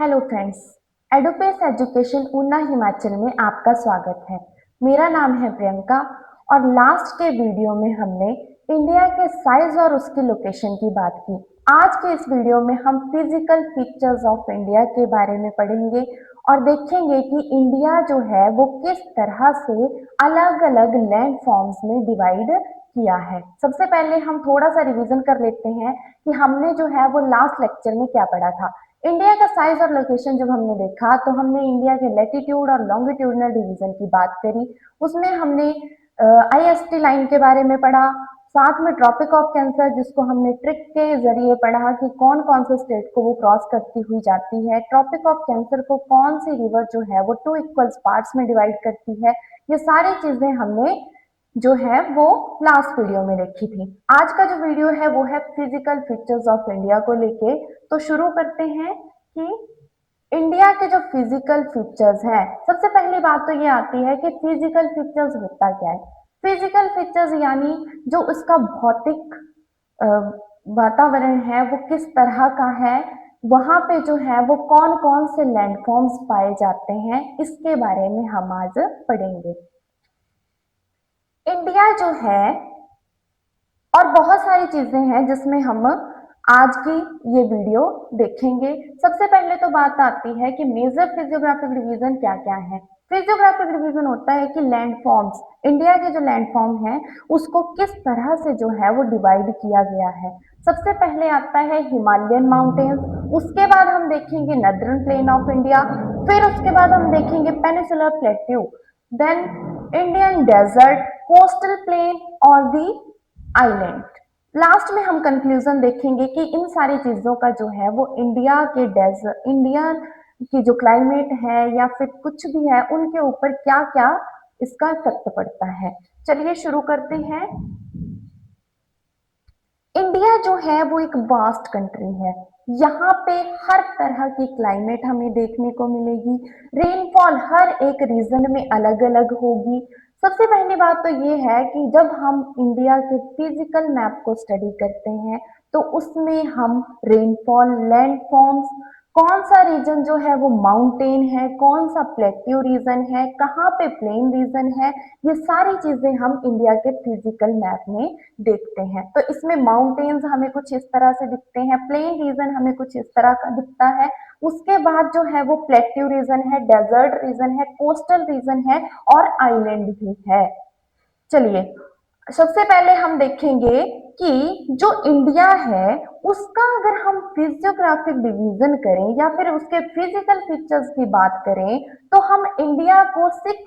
Hello friends, Edupace education Una Himachal में आपका स्वागत है। मेरा नाम है प्रियंका और लास्ट के वीडियो में हमने इंडिया के साइज और उसकी लोकेशन की बात की। आज के इस वीडियो में हम फिजिकल फीचर्स ऑफ इंडिया के बारे में पढ़ेंगे और देखेंगे कि इंडिया जो है वो किस तरह से अलग अलग लैंड फॉर्म्स में डिवाइड किया है। सबसे पहले हम थोड़ा सा रिवीजन कर लेते हैं कि हमने जो है वो लास्ट लेक्चर में क्या पढ़ा था। इंडिया का साइज और लोकेशन जब हमने देखा तो हमने इंडिया के लैटिट्यूड और लॉन्गिट्यूडनल डिवीजन की बात करी। उसमें हमने आईएसटी लाइन के बारे में पढ़ा, साथ में ट्रॉपिक ऑफ कैंसर जिसको हमने ट्रिक के जरिए पढ़ा कि कौन कौन से स्टेट को वो क्रॉस करती हुई जाती है। ट्रॉपिक ऑफ कैंसर को कौन सी रिवर जो है वो 2 इक्वल पार्ट्स में डिवाइड करती है। ये सारी चीजें हमने जो है वो लास्ट वीडियो में देखी थी। आज का जो वीडियो है वो है फिजिकल फीचर्स ऑफ इंडिया को लेके। तो शुरू करते हैं कि इंडिया के जो फिजिकल फीचर्स हैं, सबसे पहली बात तो ये आती है कि फिजिकल फीचर्स होता क्या है। फिजिकल फीचर्स यानी जो उसका भौतिक अ, वातावरण है वो किस तरह का है, वहां पे जो है वो कौन कौन से लैंडफॉर्म्स पाए जाते हैं, इसके बारे में हम आज पढ़ेंगे। इंडिया जो है और बहुत सारी चीजें हैं जिसमें हम आज की ये वीडियो देखेंगे। सबसे पहले तो बात आती है कि मेजर फिजियोग्राफिक डिवीजन क्या क्या है। फिजियोग्राफिक डिवीजन होता है कि लैंडफॉर्म्स, इंडिया के जो लैंडफॉर्म है उसको किस तरह से जो है वो डिवाइड किया गया है। सबसे पहले आता है हिमालयन माउंटेन्स, उसके बाद हम देखेंगे नदर्न प्लेन ऑफ इंडिया, फिर उसके बाद हम देखेंगे peninsular plateau, then Indian desert, coastal plain और दी आइलैंड। लास्ट में हम कंक्लूजन देखेंगे कि इन सारी चीजों का जो है वो इंडिया के डेजर्ट, इंडिया की जो क्लाइमेट है या फिर कुछ भी है उनके ऊपर क्या क्या इसका इफेक्ट पड़ता है। चलिए शुरू करते हैं। इंडिया जो है वो एक वास्ट कंट्री है। यहाँ पे हर तरह की क्लाइमेट हमें देखने को मिलेगी। रेनफॉल हर एक रीजन में अलग अलग होगी। सबसे पहली बात तो ये है कि जब हम इंडिया के फिजिकल मैप को स्टडी करते हैं तो उसमें हम रेनफॉल, लैंडफॉर्म्स, कौन सा रीजन जो है वो माउंटेन है, कौन सा प्लेट्यू रीजन है, कहाँ पे प्लेन रीजन है, ये सारी चीजें हम इंडिया के फिजिकल मैप में देखते हैं। तो इसमें माउंटेन्स हमें कुछ इस तरह से दिखते हैं, प्लेन रीजन हमें कुछ इस तरह का दिखता है। उसके बाद जो है वो प्लेट्यू रीजन है, डेजर्ट रीजन है, कोस्टल रीजन है और आइलैंड भी है। चलिए सबसे पहले हम देखेंगे कि जो इंडिया है उसका अगर हम फिजियोग्राफिक डिवीजन करें या फिर उसके फिजिकल फीचर्स की बात करें तो हम इंडिया को 6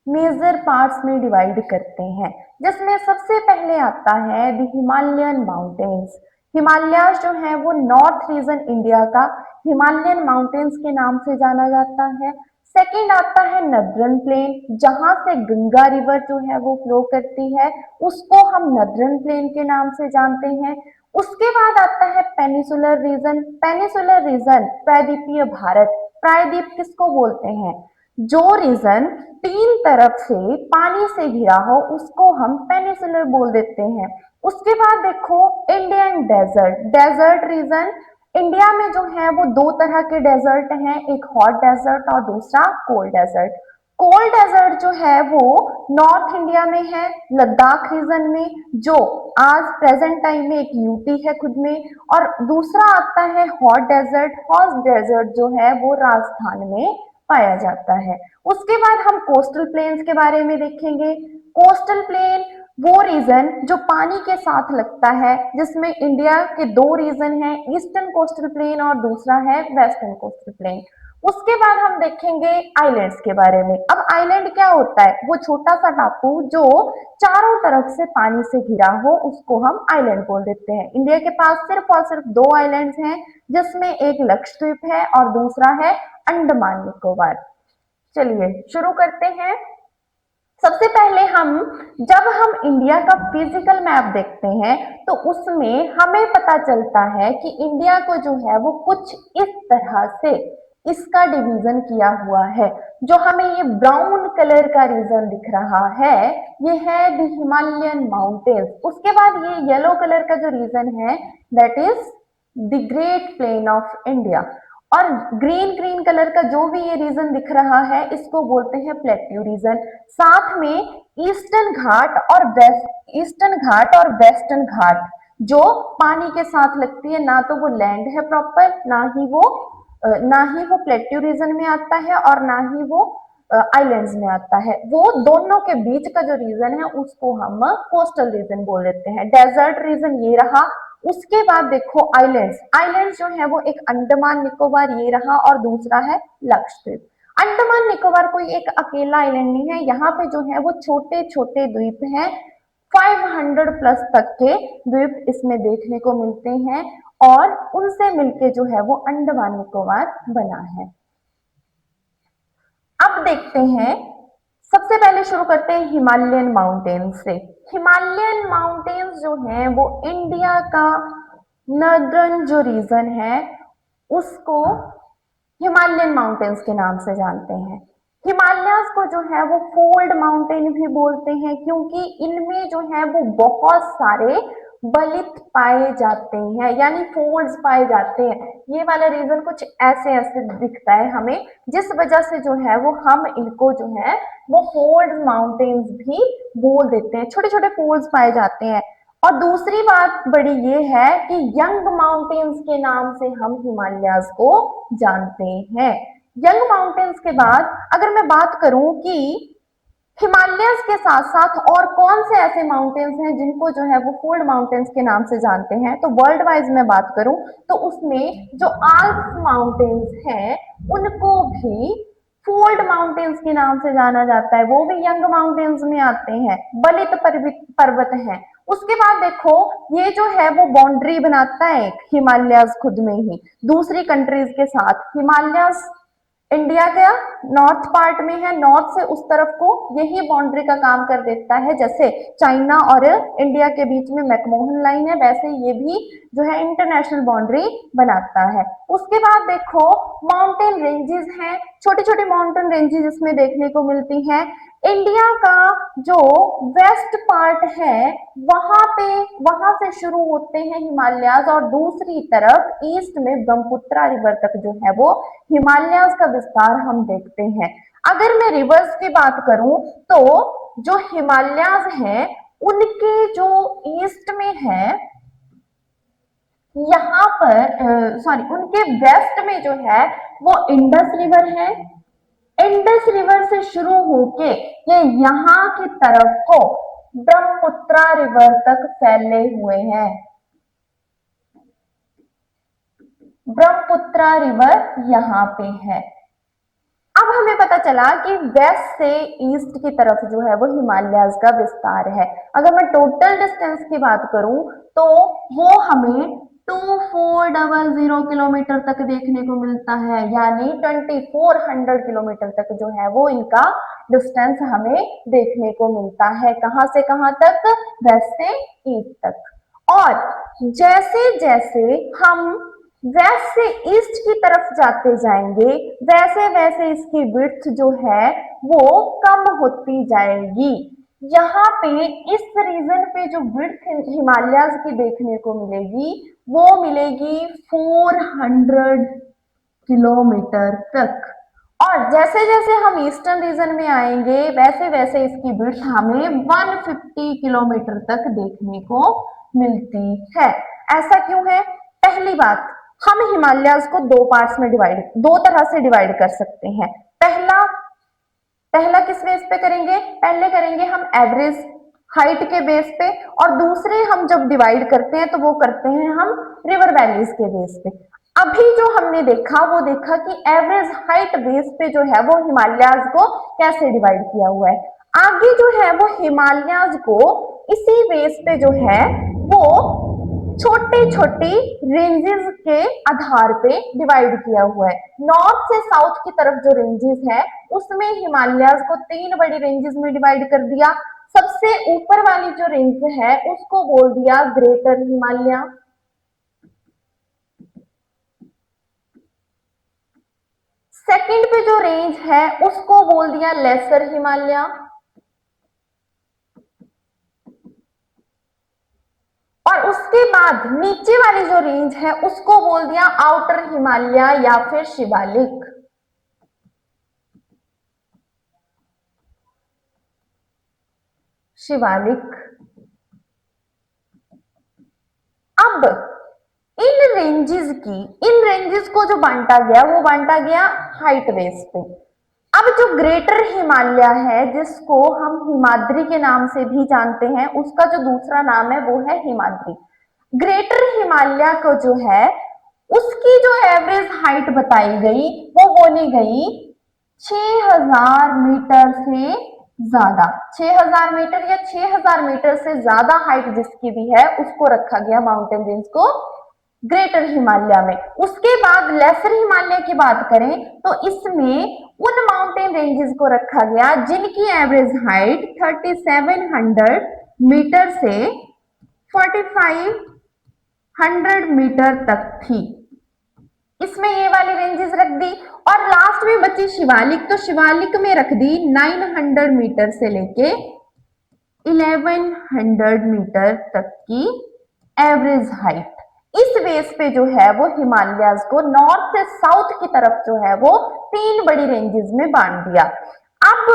मेजर पार्ट्स में डिवाइड करते हैं, जिसमें सबसे पहले आता है द हिमालयन माउंटेन्स। हिमालयाज जो है वो नॉर्थ रीजन इंडिया का हिमालयन माउंटेन्स के नाम से जाना जाता है। सेकंड आता है नदरन प्लेन, जहां से गंगा रिवर जो है वो फ्लो करती है, उसको हम नदरन प्लेन के नाम से जानते हैं। उसके बाद आता है पेनिसुलर रीजन। पेनिसुलर रीजन प्रायद्वीपीय भारत, प्रायद्वीप किसको बोलते हैं, जो रीजन 3 तरफ से पानी से घिरा हो उसको हम पेनिसुलर बोल देते हैं। उसके बाद देखो Indian desert, desert region India में जो है वो 2 तरह के डेजर्ट हैं, एक हॉट डेजर्ट और दूसरा कोल्ड डेजर्ट। कोल्ड डेजर्ट जो है वो नॉर्थ इंडिया में है, लद्दाख रीजन में, जो आज प्रेजेंट टाइम में एक यूटी है खुद में। और दूसरा आता है हॉट डेजर्ट, हॉट डेजर्ट जो है वो राजस्थान में पाया जाता है। उसके बाद हम कोस्टल प्लेन्स के बारे में देखेंगे। कोस्टल प्लेन वो रीजन जो पानी के साथ लगता है, जिसमें इंडिया के 2 रीजन हैं, ईस्टर्न कोस्टल प्लेन और दूसरा है वेस्टर्न कोस्टल प्लेन। उसके बाद हम देखेंगे आइलैंड्स के बारे में। अब आइलैंड क्या होता है, वो छोटा सा टापू जो चारों तरफ से पानी से घिरा हो उसको हम आइलैंड बोल देते हैं। इंडिया के पास सिर्फ और सिर्फ 2 आइलैंड्स हैं, जिसमें एक लक्षद्वीप है और दूसरा है अंडमान निकोबार। चलिए शुरू करते हैं। सबसे पहले जब हम इंडिया का फिजिकल मैप देखते हैं तो उसमें हमें पता चलता है कि इंडिया को जो है वो कुछ इस तरह से इसका डिवीजन किया हुआ है। जो हमें ये ब्राउन कलर का रीजन दिख रहा है ये है द हिमालयन माउंटेन्स। उसके बाद ये येलो कलर का जो रीजन है that is the great plain of India. और ग्रीन ग्रीन कलर का जो भी ये रीजन दिख रहा है इसको बोलते हैं प्लेट्यू रीजन। साथ में ईस्टर्न घाट और वेस्टर्न घाट जो पानी के साथ लगती है, ना तो वो लैंड है प्रॉपर, ना ही वो प्लेट्यू रीजन में आता है और ना ही वो आइलैंड्स में आता है। वो दोनों के बीच का जो रीजन है उसको हम कोस्टल रीजन बोल देते हैं। डेजर्ट रीजन ये रहा। उसके बाद देखो आइलैंड्स, आइलैंड्स जो है वो एक अंडमान निकोबार ये रहा और दूसरा है लक्षद्वीप। अंडमान निकोबार कोई एक अकेला आइलैंड नहीं है, यहाँ पे जो है वो छोटे छोटे द्वीप हैं। 500 प्लस तक के द्वीप इसमें देखने को मिलते हैं और उनसे मिलके जो है वो अंडमान निकोबार बना है। अब देखते हैं, सबसे पहले शुरू करते हैं हिमालयन माउंटेन्स से। हिमालयन माउंटेन्स जो है वो इंडिया का नर्दर्न जो रीजन है उसको हिमालयन माउंटेन्स के नाम से जानते हैं। हिमालयास को जो है वो फोल्ड माउंटेन भी बोलते हैं क्योंकि इनमें जो है वो बहुत सारे बलित पाए जाते हैं, यानी फोल्ड्स पाए जाते हैं। ये वाला रीजन कुछ ऐसे ऐसे दिखता है हमें, जिस वजह से जो है वो हम इनको जो है वो फोल्ड माउंटेन्स भी बोल देते हैं। छोटे छोटे फोल्ड्स पाए जाते हैं। और दूसरी बात बड़ी ये है कि यंग माउंटेन्स के नाम से हम हिमालयास को जानते हैं। यंग माउंटेन्स के बाद अगर मैं बात करूं कि हिमालयस के साथ साथ और कौन से ऐसे माउंटेन्स हैं जिनको जो है वो फोल्ड माउंटेन्स के नाम से जानते हैं, तो वर्ल्ड वाइज में बात करूं तो उसमें जो आल्प्स माउंटेन्स हैं उनको भी फोल्ड माउंटेन्स के नाम से जाना जाता है। वो भी यंग माउंटेन्स में आते हैं, बलित पर्वत हैं। उसके बाद देखो ये जो है वो बाउंड्री बनाता है हिमालयस खुद में ही दूसरी कंट्रीज के साथ। हिमालयस इंडिया का नॉर्थ पार्ट में है, नॉर्थ से उस तरफ को यही बाउंड्री का काम कर देता है। जैसे चाइना और इंडिया के बीच में मैकमोहन लाइन है, वैसे ये भी जो है इंटरनेशनल बाउंड्री बनाता है। उसके बाद देखो माउंटेन रेंजेस हैं, छोटी छोटी माउंटेन रेंजेस इसमें देखने को मिलती हैं। इंडिया का जो वेस्ट पार्ट है वहां से शुरू होते हैं हिमालयाज और दूसरी तरफ ईस्ट में ब्रह्मपुत्रा रिवर तक जो है वो हिमालयाज का विस्तार हम देखते हैं। अगर मैं रिवर्स की बात करूं तो जो हिमालयाज हैं उनके जो ईस्ट में है यहाँ पर सॉरी उनके वेस्ट में जो है वो इंडस रिवर है। इंडस रिवर से शुरू होके ये यहाँ की तरफ को ब्रह्मपुत्रा रिवर तक फैले हुए हैं। ब्रह्मपुत्रा रिवर यहाँ पे है। अब हमें पता चला कि वेस्ट से ईस्ट की तरफ जो है वो हिमालयाज का विस्तार है। अगर मैं टोटल डिस्टेंस की बात करूं तो वो हमें 2400 किलोमीटर तक देखने को मिलता है, यानी 2400 किलोमीटर तक जो है वो इनका डिस्टेंस हमें देखने को मिलता है। कहां से कहां तक? वेस्ट से ईस्ट तक। और जैसे जैसे हम वेस्ट से ईस्ट की तरफ जाते जाएंगे वैसे वैसे इसकी विड्थ जो है वो कम होती जाएगी। यहाँ पे इस रीजन पे जो विड्थ हिमालयाज की देखने को मिलेगी वो मिलेगी 400 किलोमीटर तक। और जैसे जैसे हम ईस्टर्न रीजन में आएंगे वैसे वैसे इसकी विड्थ हमें 150 किलोमीटर तक देखने को मिलती है। ऐसा क्यों है? पहली बात, हम हिमालयाज को दो तरह से डिवाइड कर सकते हैं। पहला पहला किस बेस पे करेंगे? पहले करेंगे हम एवरेज हाइट के बेस पे, और दूसरे हम जब डिवाइड करते हैं तो वो करते हैं हम रिवर वैलीज के बेस पे। अभी जो हमने देखा वो देखा कि एवरेज हाइट बेस पे जो है वो हिमालयाज को कैसे डिवाइड किया हुआ है। आगे जो है वो हिमालयाज को इसी बेस पे जो है वो छोटे छोटी रेंजेस के आधार पे डिवाइड किया हुआ है। नॉर्थ से साउथ की तरफ जो रेंजेस है उसमें हिमालयाज को 3 बड़ी रेंजेस में डिवाइड कर दिया। सबसे ऊपर वाली जो रेंज है उसको बोल दिया ग्रेटर हिमालय। सेकंड पे जो रेंज है उसको बोल दिया लेसर हिमालय। और उसके बाद बाद नीचे वाली जो रेंज है उसको बोल दिया आउटर हिमालय या फिर शिवालिक। शिवालिक। अब इन रेंजेस को जो बांटा गया वो बांटा गया हाइट बेस पे। अब जो ग्रेटर हिमालय है जिसको हम हिमाद्री के नाम से भी जानते हैं, उसका जो दूसरा नाम है वो है हिमाद्री। ग्रेटर हिमालय को जो है उसकी जो एवरेज हाइट बताई गई वो बोली गई 6000 मीटर से ज्यादा। 6000 मीटर या 6000 मीटर से ज्यादा हाइट जिसकी भी है उसको रखा गया माउंटेन रेंज को ग्रेटर हिमालय में। उसके बाद लेसर हिमालय की बात करें तो इसमें उन माउंटेन रेंजेस को रखा गया जिनकी एवरेज हाइट 3700 मीटर से 4500 मीटर तक थी। इसमें ये वाली रेंजेस रख दी और लास्ट में बची शिवालिक, तो शिवालिक में रख दी 900 मीटर से लेके 1100 मीटर तक की एवरेज हाइट। इस बेस पे जो है वो हिमालयाज को नॉर्थ से साउथ की तरफ जो है वो तीन बड़ी रेंजेस में बांट दिया। अब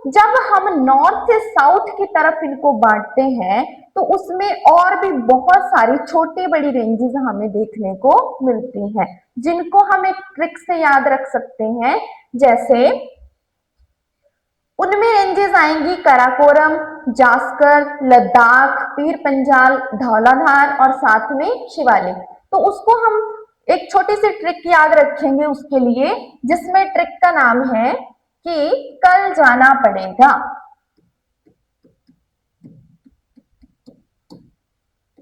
जब हम नॉर्थ से साउथ की तरफ इनको बांटते हैं तो उसमें और भी बहुत सारी छोटी बड़ी रेंजेस हमें देखने को मिलती हैं जिनको हम एक ट्रिक से याद रख सकते हैं। जैसे उनमें रेंजेस आएंगी कराकोरम, जास्कर, लद्दाख, पीर पंजाल, धौलाधार और साथ में शिवालिक। तो उसको हम एक छोटी सी ट्रिक याद रखेंगे उसके लिए, जिसमें ट्रिक का नाम है कि कल जाना पड़ेगा।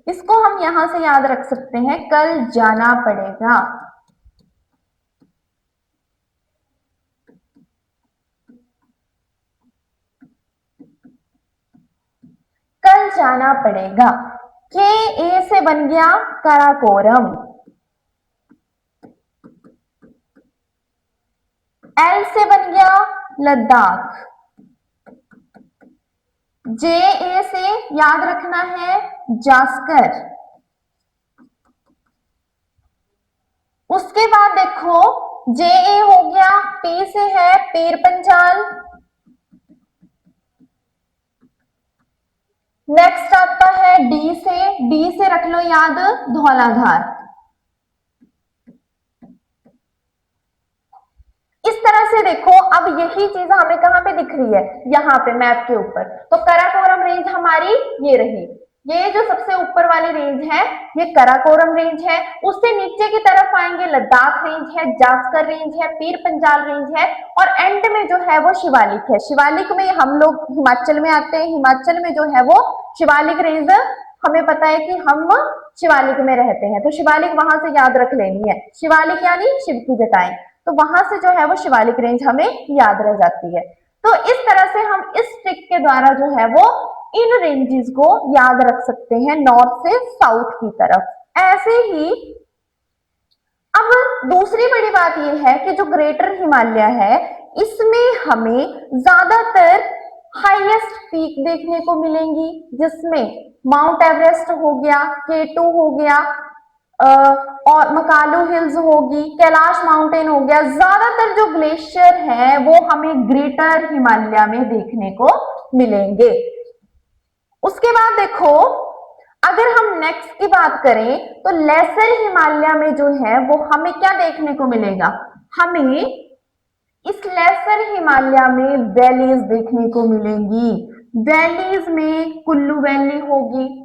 इसको हम यहां से याद रख सकते हैं, कल जाना पड़ेगा। कल जाना पड़ेगा। के ए से बन गया कराकोरम, एल से बन गया लद्दाख, जे ए से याद रखना है जास्कर। उसके बाद देखो जे ए हो गया, पी से है पीर पंजाल, नेक्स्ट आता है डी से रख लो याद धौलाधार। इस तरह से देखो, अब यही चीज हमें कहां पे दिख रही है, यहाँ पे मैप के ऊपर। तो कराकोरम रेंज हमारी ये रही, ये जो सबसे ऊपर वाली रेंज है ये कराकोरम रेंज है। उससे नीचे की तरफ आएंगे लद्दाख रेंज है, जास्कर रेंज है, पीर पंजाल रेंज है और एंड में जो है वो शिवालिक है। शिवालिक में हम लोग हिमाचल में आते हैं, हिमाचल में जो है वो शिवालिक रेंज हमें पता है कि हम शिवालिक में रहते हैं, तो शिवालिक वहां से याद रख लेनी है। शिवालिक यानी शिव की जटाएं, तो वहां से जो है वो शिवालिक रेंज हमें याद रह जाती है। तो इस तरह से हम इस ट्रिक के द्वारा जो है वो इन रेंजेस को याद रख सकते हैं नॉर्थ से साउथ की तरफ। ऐसे ही अब दूसरी बड़ी बात यह है कि जो ग्रेटर हिमालय है इसमें हमें ज्यादातर हाईएस्ट पीक देखने को मिलेंगी, जिसमें माउंट एवरेस्ट हो गया, K2 हो गया और मकालू हिल्स होगी, कैलाश माउंटेन हो गया। ज्यादातर जो ग्लेशियर है वो हमें ग्रेटर हिमालय में देखने को मिलेंगे। उसके बाद देखो, अगर हम नेक्स्ट की बात करें तो लेसर हिमालय में जो है वो हमें क्या देखने को मिलेगा, हमें इस लेसर हिमालय में वैलीज देखने को मिलेंगी। वैलीज में कुल्लू वैली होगी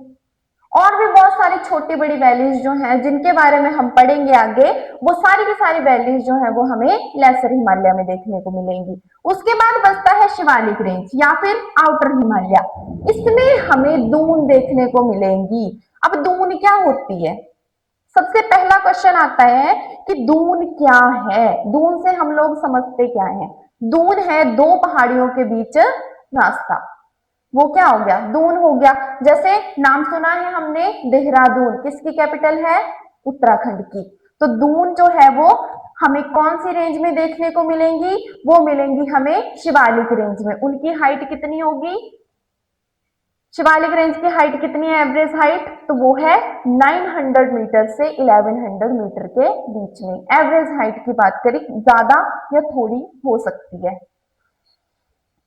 और भी बहुत सारी छोटी बड़ी वैलीज जो हैं जिनके बारे में हम पढ़ेंगे आगे, वो सारी की सारी वैलीज जो है वो हमें लेसर हिमालय में देखने को मिलेंगी। उसके बाद बचता है शिवालिक रेंज या फिर आउटर हिमालय, इसमें हमें दून देखने को मिलेंगी। अब दून क्या होती है, सबसे पहला क्वेश्चन आता है कि दून क्या है। दून से हम लोग समझते क्या है, दून है दो पहाड़ियों के बीच रास्ता, वो क्या हो गया, दून हो गया। जैसे नाम सुना है हमने देहरादून, किसकी कैपिटल है, उत्तराखंड की। तो दून जो है वो हमें कौन सी रेंज में देखने को मिलेंगी, वो मिलेंगी हमें शिवालिक रेंज में। उनकी हाइट कितनी होगी, शिवालिक रेंज की हाइट कितनी है एवरेज हाइट, तो वो है 900 मीटर से 1100 मीटर के बीच में। एवरेज हाइट की बात करें, ज्यादा या थोड़ी हो सकती है।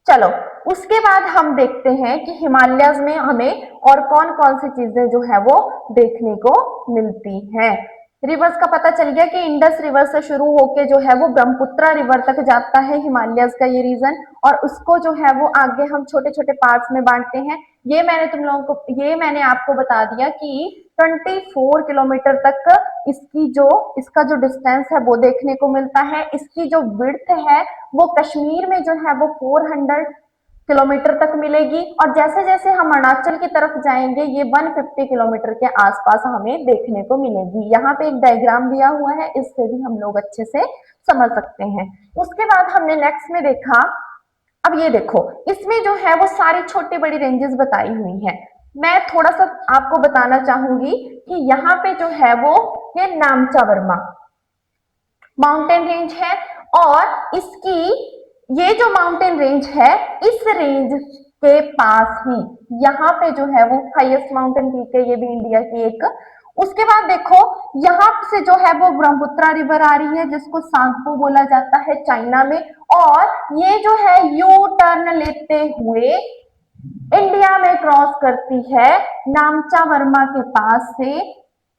चलो उसके बाद हम देखते हैं कि हिमालयस में हमें और कौन कौन सी चीजें जो है वो देखने को मिलती हैं। रिवर्स का पता चल गया कि इंडस रिवर से शुरू होके जो है वो ब्रह्मपुत्रा रिवर तक जाता है हिमालयस का ये रीजन, और उसको जो है वो आगे हम छोटे छोटे पार्ट्स में बांटते हैं। ये मैंने आपको बता दिया कि 24 किलोमीटर तक इसका जो डिस्टेंस है वो देखने को मिलता है। इसकी जो विड्थ है वो कश्मीर में जो है वो 400 किलोमीटर तक मिलेगी, और जैसे जैसे हम अरुणाचल की तरफ जाएंगे ये 150 किलोमीटर के आसपास हमें देखने को मिलेगी। यहाँ पे एक डायग्राम दिया हुआ है, इससे भी हम लोग अच्छे से समझ सकते हैं। उसके बाद हमने नेक्स्ट में देखा, अब ये देखो इसमें जो है वो सारी छोटी बड़ी रेंजेस बताई हुई हैं। मैं थोड़ा सा आपको बताना चाहूंगी कि यहाँ पे जो है वो ये नामचा वर्मा माउंटेन रेंज है, और इसकी ये जो माउंटेन रेंज है इस रेंज के पास ही यहाँ पे जो है वो हाईएस्ट माउंटेन पीक है, ये भी इंडिया की एक। उसके बाद देखो यहाँ से जो है वो ब्रह्मपुत्रा रिवर आ रही है जिसको सांगपो बोला जाता है चाइना में, और ये जो है यू टर्न लेते हुए इंडिया में क्रॉस करती है, नामचा वर्मा के पास से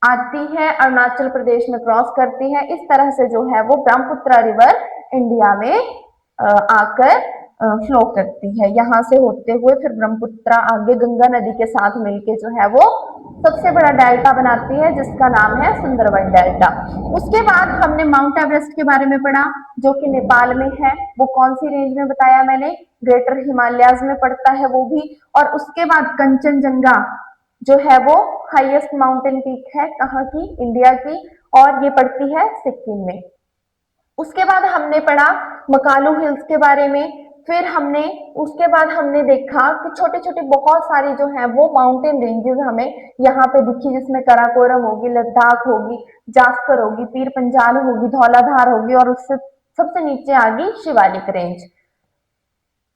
आती है, अरुणाचल प्रदेश में क्रॉस करती है। इस तरह से जो है वो ब्रह्मपुत्रा रिवर इंडिया में आकर फ्लो करती है। यहाँ से होते हुए फिर ब्रह्मपुत्रा आगे गंगा नदी के साथ मिलके जो है वो सबसे बड़ा डेल्टा बनाती है जिसका नाम है सुंदरवन डेल्टा। उसके बाद हमने माउंट एवरेस्ट के बारे में पढ़ा जो कि नेपाल में है। वो कौन सी रेंज में बताया मैंने, ग्रेटर हिमालयाज में पड़ता है वो भी। और उसके बाद कंचनजंगा जो है वो हाईएस्ट माउंटेन पीक है कहाँ की, इंडिया की, और ये पड़ती है सिक्किम में। उसके बाद हमने पढ़ा मकालू हिल्स के बारे में। फिर हमने उसके बाद हमने देखा कि छोटे छोटे बहुत सारी जो है वो माउंटेन रेंजेस हमें यहाँ पे दिखी, जिसमें कराकोरम होगी, लद्दाख होगी, जास्कर होगी, पीर पंजाल होगी, धौलाधार होगी, और उससे सबसे नीचे आ गई शिवालिक रेंज।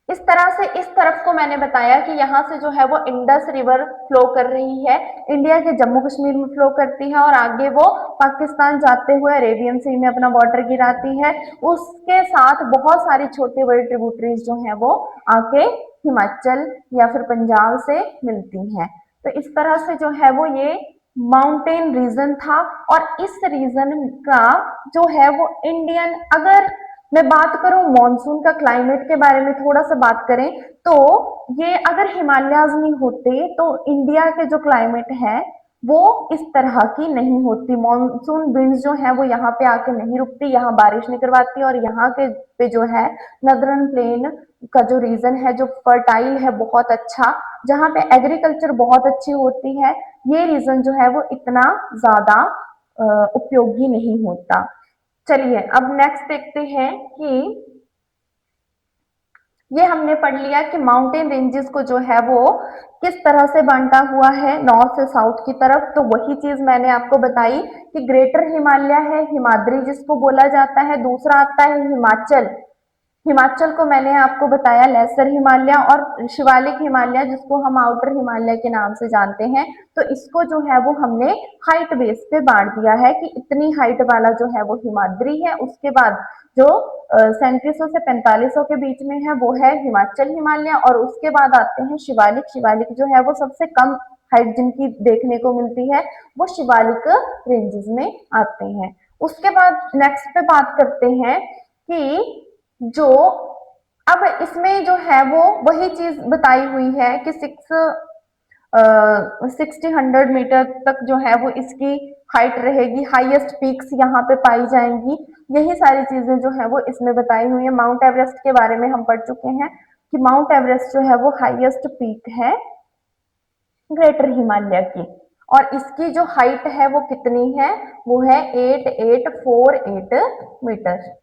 इस तरह से इस तरफ को मैंने बताया कि यहाँ से जो है वो इंडस रिवर फ्लो कर रही है, इंडिया के जम्मू कश्मीर में फ्लो करती है, और आगे वो पाकिस्तान जाते हुए अरेबियन सी में अपना वाटर गिराती है। उसके साथ बहुत सारी छोटी बड़ी ट्रिब्यूटरीज जो है वो आके हिमाचल या फिर पंजाब से मिलती हैं। तो इस तरह से जो है वो ये माउंटेन रीजन था। और इस रीजन का जो है वो इंडियन, अगर मैं बात करूं मॉनसून का क्लाइमेट के बारे में थोड़ा सा बात करें, तो ये अगर हिमालयाज नहीं होते तो इंडिया के जो क्लाइमेट है वो इस तरह की नहीं होती। मॉनसून विंड्स जो है वो यहाँ पे आके नहीं रुकती, यहाँ बारिश नहीं करवाती, और यहाँ के पे जो है नदरन प्लेन का जो रीजन है जो फर्टाइल है बहुत अच्छा, जहाँ पे एग्रीकल्चर बहुत अच्छी होती है, ये रीजन जो है वो इतना ज्यादा उपयोगी नहीं होता। चलिए अब नेक्स्ट देखते हैं कि ये हमने पढ़ लिया कि माउंटेन रेंजेस को जो है वो किस तरह से बांटा हुआ है नॉर्थ से साउथ की तरफ। तो वही चीज मैंने आपको बताई कि ग्रेटर हिमालय है, हिमाद्री जिसको बोला जाता है, दूसरा आता है हिमाचल। हिमाचल को मैंने आपको बताया लेसर हिमालय, और शिवालिक हिमालय जिसको हम आउटर हिमालय के नाम से जानते हैं। तो इसको जो है वो हमने हाइट बेस पे बांट दिया है कि इतनी हाइट वाला जो है वो हिमाद्री है, उसके बाद जो 3700 से 4500 के बीच में है वो है हिमाचल हिमालय, और उसके बाद आते हैं शिवालिक। शिवालिक जो है वो सबसे कम हाइट जिनकी देखने को मिलती है वो शिवालिक रेंजेस में आते हैं। उसके बाद नेक्स्ट पे बात करते हैं कि जो अब इसमें जो है वो वही चीज बताई हुई है कि 60-100 मीटर तक जो है वो इसकी हाइट रहेगी, हाईएस्ट पीक्स यहाँ पे पाई जाएंगी। यही सारी चीजें जो है वो इसमें बताई हुई है। माउंट एवरेस्ट के बारे में हम पढ़ चुके हैं कि माउंट एवरेस्ट जो है वो हाईएस्ट पीक है ग्रेटर हिमालय की, और इसकी जो हाइट है वो कितनी है, वो है 8848 मीटर।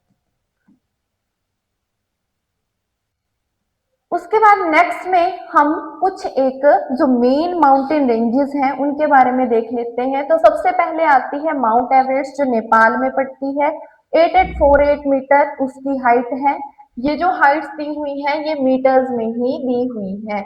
उसके बाद नेक्स्ट में हम कुछ एक जो मेन माउंटेन रेंजेस हैं उनके बारे में देख लेते हैं। तो सबसे पहले आती है माउंट एवरेस्ट जो नेपाल में पड़ती है, 8848 मीटर उसकी हाइट है। ये जो हाइट्स दी हुई है ये मीटर्स में ही दी हुई है।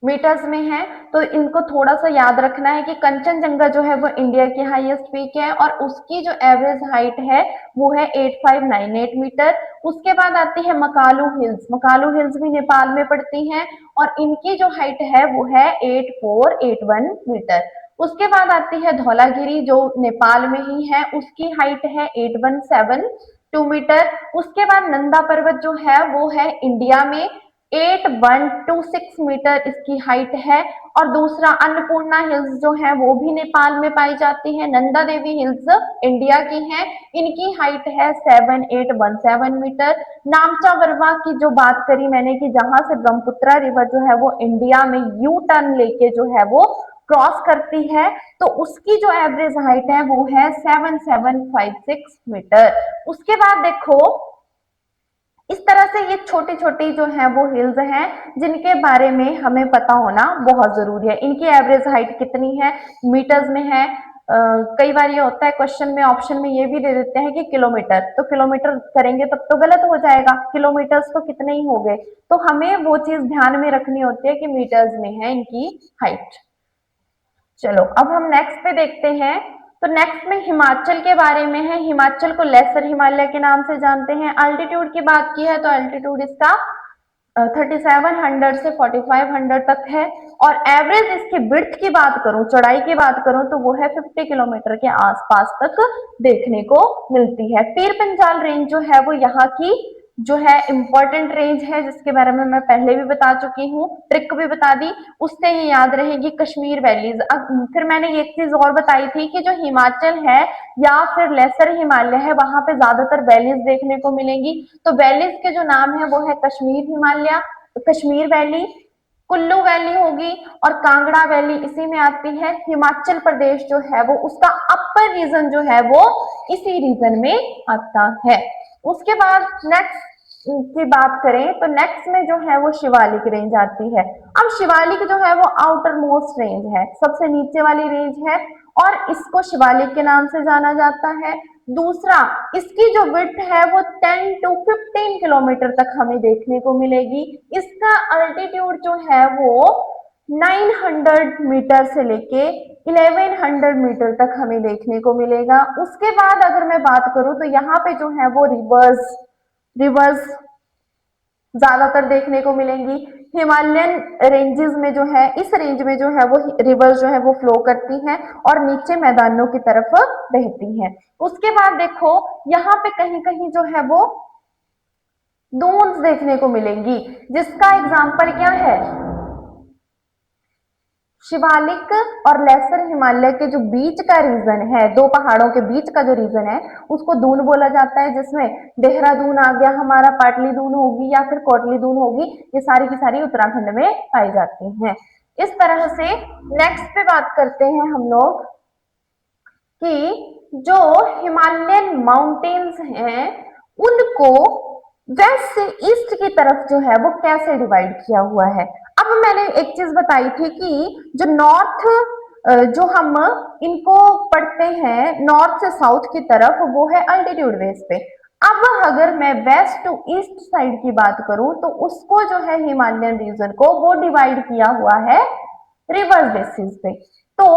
मीटर्स में है। तो इनको थोड़ा सा याद रखना है कि कंचनजंगा जो है वो इंडिया की हाईएस्ट पीक है और उसकी जो एवरेज हाइट है वो है 8598 मीटर। उसके बाद आती है मकालू हिल्स, मकालू हिल्स भी नेपाल में पड़ती हैं और इनकी जो हाइट है वो है 8481 मीटर। उसके बाद आती है धौलागिरी जो नेपाल में ही है, उसकी हाइट है 8172 मीटर। उसके बाद नंदा पर्वत जो है वो है इंडिया में, 8126 मीटर इसकी हाइट है। और दूसरा अन्नपूर्णा हिल्स जो है वो भी नेपाल में पाई जाती है। नंदा देवी हिल्स इंडिया की है, इनकी हाइट है 7817 मीटर। नामचा बरवा की जो बात करी मैंने कि जहां से ब्रह्मपुत्रा रिवर जो है वो इंडिया में यू टर्न लेके जो है वो क्रॉस करती है, तो उसकी जो एवरेज हाइट है वो है 7756 मीटर। उसके बाद देखो इस तरह से ये छोटी छोटी जो है वो हिल्स हैं जिनके बारे में हमें पता होना बहुत जरूरी है। इनकी एवरेज हाइट कितनी है, मीटर्स में है। कई बार ये होता है क्वेश्चन में ऑप्शन में ये भी दे देते हैं कि किलोमीटर, तो किलोमीटर करेंगे तब तो गलत हो जाएगा, किलोमीटर्स तो कितने ही हो गए। तो हमें वो चीज ध्यान में रखनी होती है कि मीटर्स में है इनकी हाइट। चलो अब हम नेक्स्ट पे देखते हैं। तो नेक्स्ट में हिमाचल के बारे में है। हिमाचल को लेसर हिमालय के नाम से जानते हैं। अल्टीट्यूड की बात की है तो अल्टीट्यूड इसका 3700 से 4500 तक है। और एवरेज इसकी विड्थ की बात करूं, चौड़ाई की बात करूं, तो वो है 50 किलोमीटर के आसपास तक देखने को मिलती है। पीर पंजाल रेंज जो है वो यहाँ की जो है इंपॉर्टेंट रेंज है, जिसके बारे में मैं पहले भी बता चुकी हूँ, ट्रिक भी बता दी, उससे ही याद रहेगी कश्मीर वैलीज। अब फिर मैंने एक चीज और बताई थी कि जो हिमाचल है या फिर लेसर हिमालय है वहां पे ज्यादातर वैलीज देखने को मिलेंगी। तो वैलीज के जो नाम है वो है कश्मीर हिमालय, कश्मीर वैली, कुल्लू वैली होगी और कांगड़ा वैली इसी में आती है। हिमाचल प्रदेश जो है वो उसका अपर रीजन जो है वो इसी रीजन में आता है। उसके बाद नेक्स्ट की बात करें तो नेक्स्ट में जो है वो शिवालिक रेंज आती है। अब शिवालिक जो है वो आउटर मोस्ट रेंज है, सबसे नीचे वाली रेंज है और इसको शिवालिक के नाम से जाना जाता है। दूसरा, इसकी जो विड्थ है वो 10 टू 15 किलोमीटर तक हमें देखने को मिलेगी। इसका अल्टीट्यूड जो है वो 900 मीटर से लेके 1100 मीटर तक हमें देखने को मिलेगा। उसके बाद अगर मैं बात करूं तो यहाँ पे जो है वो रिवर्स रिवर्स ज्यादातर देखने को मिलेंगी। हिमालयन रेंजेस में जो है, इस रेंज में जो है वो रिवर्स जो है वो फ्लो करती हैं और नीचे मैदानों की तरफ बहती हैं। उसके बाद देखो यहाँ पे कहीं कहीं जो है वो दून्स देखने को मिलेंगी, जिसका एग्जाम्पल क्या है, शिवालिक और लेसर हिमालय के जो बीच का रीजन है, दो पहाड़ों के बीच का जो रीजन है उसको दून बोला जाता है, जिसमें देहरादून आ गया हमारा, पाटली दून होगी या फिर कोटली दून होगी, ये सारी की सारी उत्तराखंड में पाई जाती हैं। इस तरह से नेक्स्ट पे बात करते हैं हम लोग कि जो हिमालयन माउंटेन्स हैं उनको वेस्ट से ईस्ट की तरफ जो है वो कैसे डिवाइड किया हुआ है। अब मैंने एक चीज बताई थी कि जो नॉर्थ जो हम इनको पढ़ते हैं नॉर्थ से साउथ की तरफ वो है अल्टीट्यूड बेस पे। अब अगर मैं वेस्ट टू ईस्ट साइड की बात करूं तो उसको जो है हिमालयन रीजन को वो डिवाइड किया हुआ है रिवर्स बेसिस पे। तो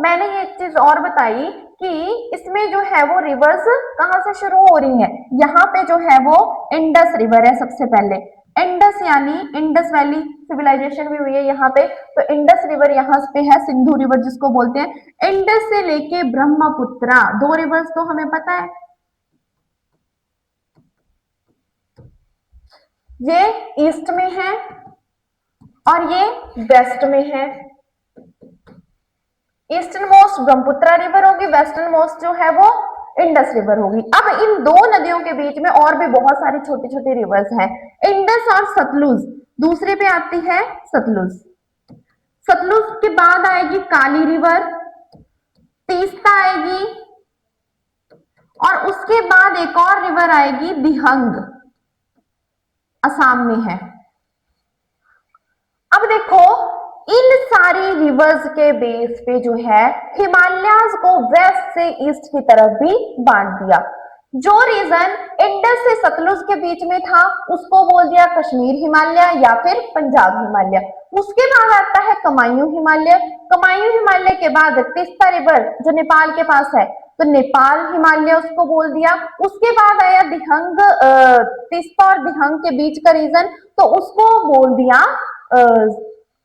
मैंने एक चीज और बताई कि इसमें जो है वो रिवर्स कहां से शुरू हो रही है, यहाँ पे जो है वो इंडस रिवर है सबसे पहले। इंडस यानी इंडस वैली सिविलाइजेशन भी हुई है यहाँ पे, तो इंडस रिवर यहाँ पे है, सिंधु रिवर जिसको बोलते हैं। इंडस से लेके ब्रह्मपुत्रा, दो रिवर्स तो हमें पता है, ये ईस्ट में है और ये वेस्ट में है। ईस्टर्न मोस्ट ब्रह्मपुत्रा रिवर होगी, वेस्टर्न मोस्ट जो है वो इंडस रिवर होगी। अब इन दो नदियों के बीच में और भी बहुत सारी छोटी छोटी रिवर्स हैं, इंडस और सतलुज। दूसरे पे आती है सतलुज, सतलुज के बाद आएगी काली रिवर, तीस्ता आएगी और उसके बाद एक और रिवर आएगी दिहंग, असम में है। अब देखो इन सारी रिवर्स के बेस पे जो है हिमालयाज को वेस्ट से ईस्ट की तरफ भी बांट दिया। जो रीजन इंडस से सतलुज के बीच में था उसको बोल दिया कश्मीर हिमालय या फिर पंजाब हिमालय। उसके बाद आता है कमायूं हिमालय। कमायूं हिमालय के बाद तीस्ता रिवर जो नेपाल के पास है तो नेपाल हिमालय उसको बोल दिया। उसके बाद आया दिहंग, तीस्ता और दिहंग के बीच का रीजन तो उसको बोल दिया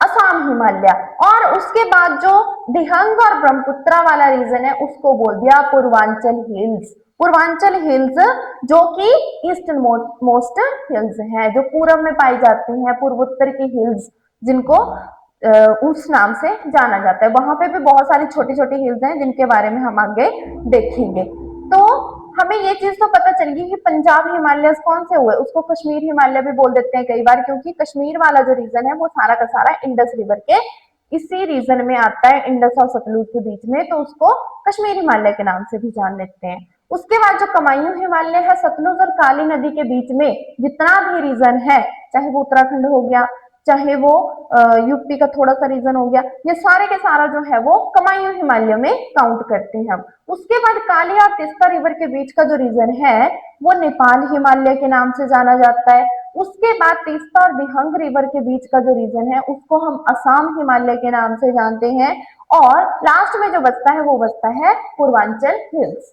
असम हिमालय। और उसके बाद जो दिहंग और ब्रह्मपुत्रा वाला रीजन है उसको बोल दिया पूर्वांचल हिल्स। पूर्वांचल हिल्स जो कि ईस्टर्न मोस्ट हिल्स हैं, जो पूर्व में पाई जाती हैं, पूर्वोत्तर की हिल्स जिनको उस नाम से जाना जाता है। वहां पे भी बहुत सारी छोटी छोटी हिल्स हैं जिनके बारे में हम आगे देखेंगे। तो हमें ये चीज तो पता चल गई कि पंजाब हिमालय कौन से हुए, उसको कश्मीर हिमालय भी बोल देते हैं कई बार, क्योंकि कश्मीर वाला जो रीजन है वो सारा का सारा इंडस रिवर के इसी रीजन में आता है, इंडस और सतलुज के बीच में, तो उसको कश्मीर हिमालय के नाम से भी जान लेते हैं। उसके बाद जो कमायूं हिमालय है, सतलुज और काली नदी के बीच में जितना भी रीजन है, चाहे वो उत्तराखंड हो गया, चाहे वो यूपी का थोड़ा सा रीजन हो गया, ये सारे के सारा जो है वो कमायूं हिमालय में काउंट करते हैं हम। उसके बाद काली और तीस्ता रिवर के बीच का जो रीजन है वो नेपाल हिमालय के नाम से जाना जाता है। उसके बाद तीस्ता और दिहंग रिवर के बीच का जो रीजन है उसको हम असम हिमालय के नाम से जानते हैं। और लास्ट में जो बचता है वो बचता है पूर्वांचल हिल्स।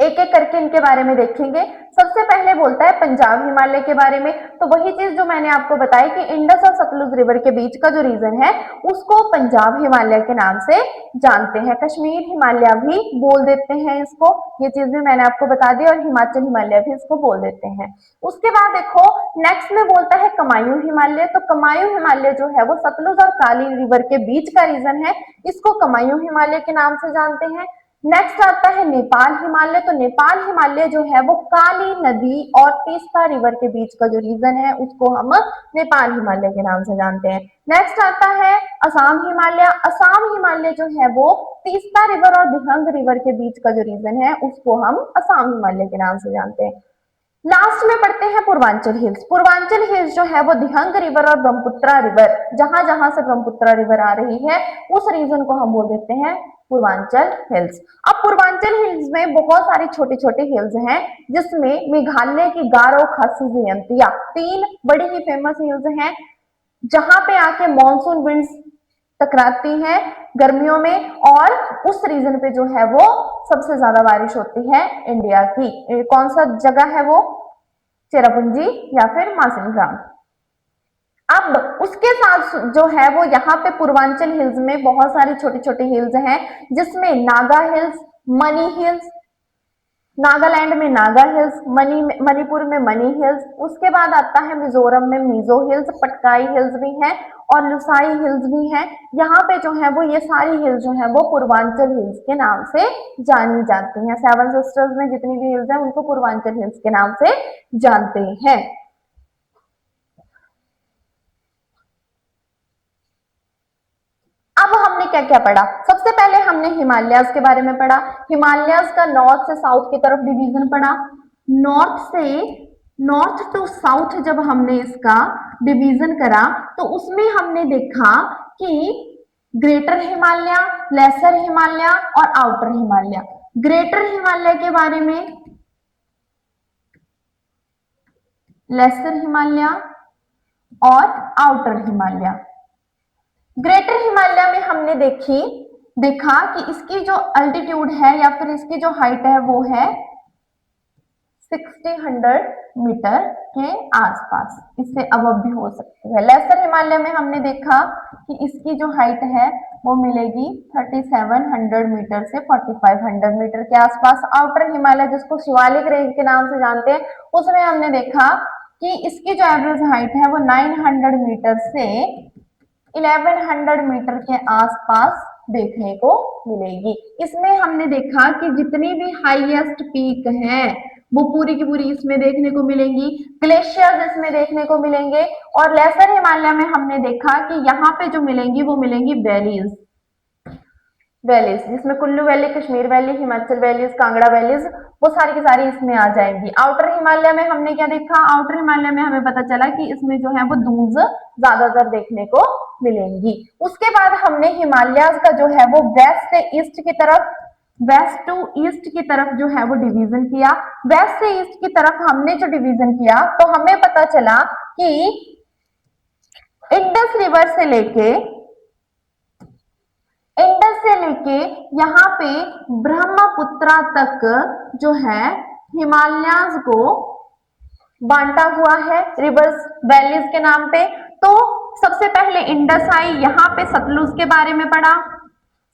एक एक करके इनके बारे में देखेंगे। सबसे पहले बोलता है पंजाब हिमालय के बारे में, तो वही चीज जो मैंने आपको बताई कि इंडस और सतलुज रिवर के बीच का जो रीजन है उसको पंजाब हिमालय के नाम से जानते हैं। कश्मीर हिमालय भी बोल देते हैं इसको, ये चीज भी मैंने आपको बता दी, और हिमाचल हिमालय भी इसको बोल देते हैं। उसके बाद देखो नेक्स्ट में बोलता है कमायूं हिमालय। तो कमायूं हिमालय जो है वो सतलुज और काली रिवर के बीच का रीजन है, इसको कमायूं हिमालय के नाम से जानते हैं। नेक्स्ट आता है नेपाल हिमालय। तो नेपाल हिमालय जो है वो काली नदी और तीस्ता रिवर के बीच का जो रीजन है उसको हम नेपाल हिमालय के नाम से जानते हैं। नेक्स्ट आता है असम हिमालय। असम हिमालय जो है वो तीस्ता रिवर और दिहंग रिवर के बीच का जो रीजन है उसको हम असम हिमालय के नाम से जानते हैं। लास्ट में पढ़ते हैं पूर्वांचल हिल्स। पूर्वांचल हिल्स जो है वो दिहंग रिवर और ब्रह्मपुत्रा रिवर, जहां जहां से ब्रह्मपुत्रा रिवर आ रही है उस रीजन को हम बोल देते हैं पूर्वांचल हिल्स। अब पूर्वांचल हिल्स में बहुत सारी छोटी छोटी हिल्स हैं, जिसमें मेघालय की गारो खासी जयंतिया तीन बड़ी ही फेमस हिल्स हैं, जहां पे आके मॉनसून विंड्स टकराती हैं गर्मियों में, और उस रीजन पे जो है वो सबसे ज्यादा बारिश होती है इंडिया की। कौन सा जगह है वो? चेरापूंजी या फिर मासिनराम। अब उसके साथ जो है वो यहाँ पे पूर्वांचल हिल्स में बहुत सारी छोटी छोटी हिल्स हैं, जिसमें Naga hills, money hills, Nagaland में नागा हिल्स, मणिपुर में मनी हिल्स, उसके बाद आता है मिजोरम में मिजो हिल्स, पटकाई हिल्स भी है और लुसाई हिल्स भी है। यहाँ पे जो है वो ये सारी हिल्स जो है वो पूर्वांचल हिल्स के नाम से जानी जाती हैं। सेवन सिस्टर्स में जितनी भी हिल्स हैं उनको पूर्वांचल हिल्स के नाम से जानते हैं। अब हमने क्या क्या पढ़ा? सबसे पहले हमने हिमालयस के बारे में पढ़ा। हिमालयस का नॉर्थ से साउथ की तरफ डिवीजन पढ़ा। नॉर्थ से नॉर्थ टू साउथ जब हमने इसका डिवीजन करा तो उसमें हमने देखा कि ग्रेटर हिमालय, लेसर हिमालय और आउटर हिमालय। ग्रेटर हिमालय के बारे में, लेसर हिमालय और आउटर हिमालय। ग्रेटर हिमालय में हमने देखा कि इसकी जो अल्टीट्यूड है या फिर इसकी जो हाइट है वो है 1600 मीटर के आसपास, इससे अब भी हो सकती है। लेसर हिमालय में हमने देखा कि इसकी जो हाइट है वो मिलेगी 3700 मीटर से 4500 मीटर के आसपास। आउटर हिमालय जिसको शिवालिक रेंज के नाम से जानते हैं, उसमें हमने देखा कि इसकी जो एवरेज हाइट है वो 900 मीटर से 1100 मीटर के आसपास देखने को मिलेगी। इसमें हमने देखा कि जितनी भी हाईएस्ट पीक हैं वो पूरी की पूरी इसमें देखने को मिलेंगी, ग्लेशियर्स इसमें देखने को मिलेंगे। और लेसर हिमालय में हमने देखा कि यहाँ पे जो मिलेंगी वो मिलेंगी वैलीज, वैलीज जिसमें Kullu valley, Kashmir valley, Himachal valleys, Kangra valleys, वो सारी की सारी इसमें आ जाएंगी। आउटर हिमालय में हमने क्या देखा? आउटर हिमालय में हमें पता चला कि इसमें जो है वो दूज ज्यादातर देखने को मिलेंगी। उसके बाद हमने हिमालय का जो है वो वेस्ट से ईस्ट की तरफ वेस्ट टू ईस्ट की तरफ जो है वो डिवीजन किया। वेस्ट से ईस्ट की तरफ हमने जो डिवीजन किया तो हमें पता चला कि इंडस रिवर से लेके यहाँ पे ब्रह्मपुत्रा तक जो है हिमालयाज को बांटा हुआ है रिवर्स वैलीज के नाम पे। तो सबसे पहले इंडस आई, यहाँ पे सतलुज के बारे में पढ़ा।